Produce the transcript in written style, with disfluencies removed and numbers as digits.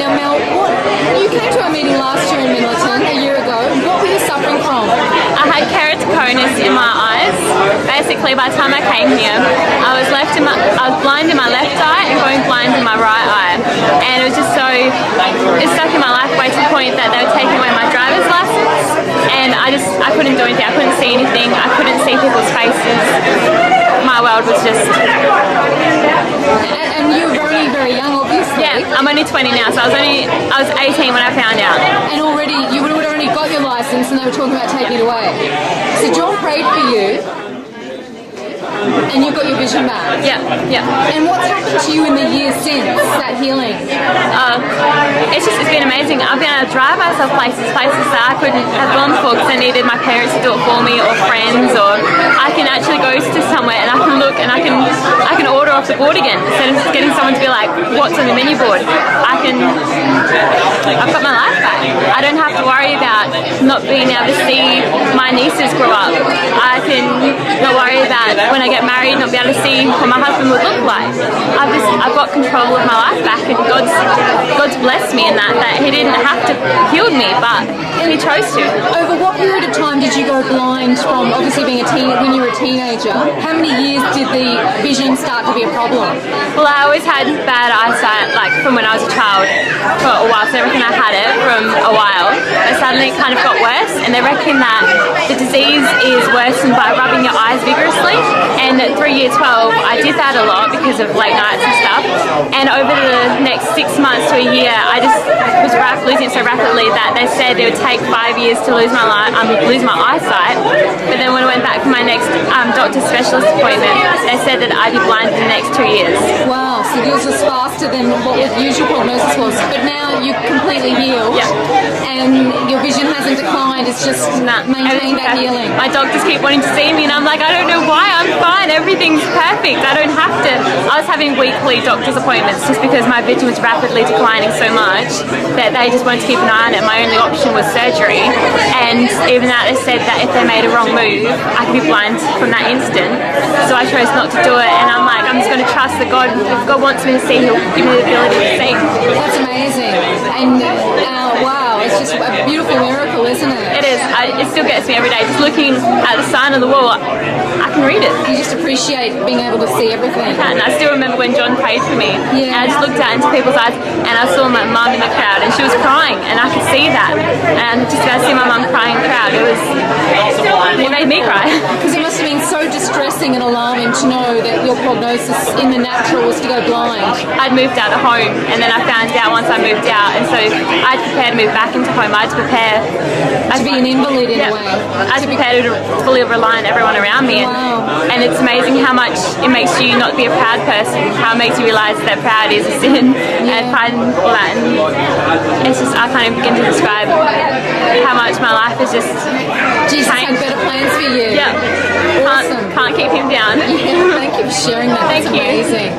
Now, Mel, you came to our meeting last year in Middleton a year ago. What were you suffering from? I had keratoconus in my eyes. Basically, by the time I came here, I was blind in my left eye and going blind in my right eye. And it was just it stuck in my life way to the point that they were taking away my driver's license. And I couldn't do anything. I couldn't see anything. I couldn't see people's faces. My world was just... And you were only very young, obviously. Yeah, I'm only 20 now, so I was 18 when I found out. And already, you would have already got your license and they were talking about taking it away. So John prayed for you, and you got your vision back. Yeah. And what's happened to you in the years since that healing? It's been amazing. I've been able to drive myself places that I couldn't have gone before because I needed my parents to do it for me or friends, or I can actually go to somewhere and I can look and I can order off the board again instead of getting someone to be like, what's on the menu board? I've got my life back. I don't have to worry about not being able to see my nieces grow up. I can not worry about when I get married not be able to see what my husband would look like. I've got control of my life back, and God's blessed me in that he didn't have to heal me, but he chose to. Over what period of time did you go blind from obviously being when you were a teenager? How many years did the vision start to be a problem? Well, I always had bad eyesight, like from when I was a child for a while, so everything I had it from a while. But suddenly it kind of got worse, and they reckon that the disease is worsened by rubbing your eyes vigorously. And through year 12, I did that a lot because of late nights and stuff. And over the next 6 months to a year, I just was losing it so rapidly that they said it would take 5 years to lose my eyesight. But then when I went back for my next doctor specialist appointment, they said that I'd be blind in the next 2 years. Wow, so yours was faster than what the usual prognosis was. But now you're completely healed. Yeah. And your vision hasn't declined, it's just maintained that healing. My doctors keep wanting to see me, and I'm like, I don't know why, I'm fine, everything's perfect, I don't have to. I was having weekly doctor's appointments just because my vision was rapidly declining so much that they just wanted to keep an eye on it. My only option was surgery, and even that they said that if they made a wrong move, I could be blind from that instant. So I chose not to do it, and I'm like, I'm just going to trust that God, if God wants me to see, He'll give me the ability to see. That's amazing. And wow, it's just a beautiful miracle, isn't it? It is. It still gets me every day. Just looking at the sign on the wall, I can read it. You just appreciate being able to see everything. And I still remember when John prayed for me. Yeah. And I just looked out into people's eyes and I saw my mum in the crowd and she was crying and I could see that. And just to see my mum crying in the crowd, it made me cry. Because it must have been so distressing and alarming to know that your prognosis in the natural was to go blind. I'd moved out of home and then I found out once I moved out, and so I'd prepare to move back into home. I'd prepare to be an invalid in a way. I'd prepare to fully rely on everyone around me. And it's amazing how much it makes you not be a proud person, how it makes you realise that proud is a sin, and pride and all that. And it's just, I can't even begin to describe how much my life is just Jesus had better plans for you. Yeah. Awesome. Can't keep him down. Yeah, thank you for sharing that. Thank That's you. amazing.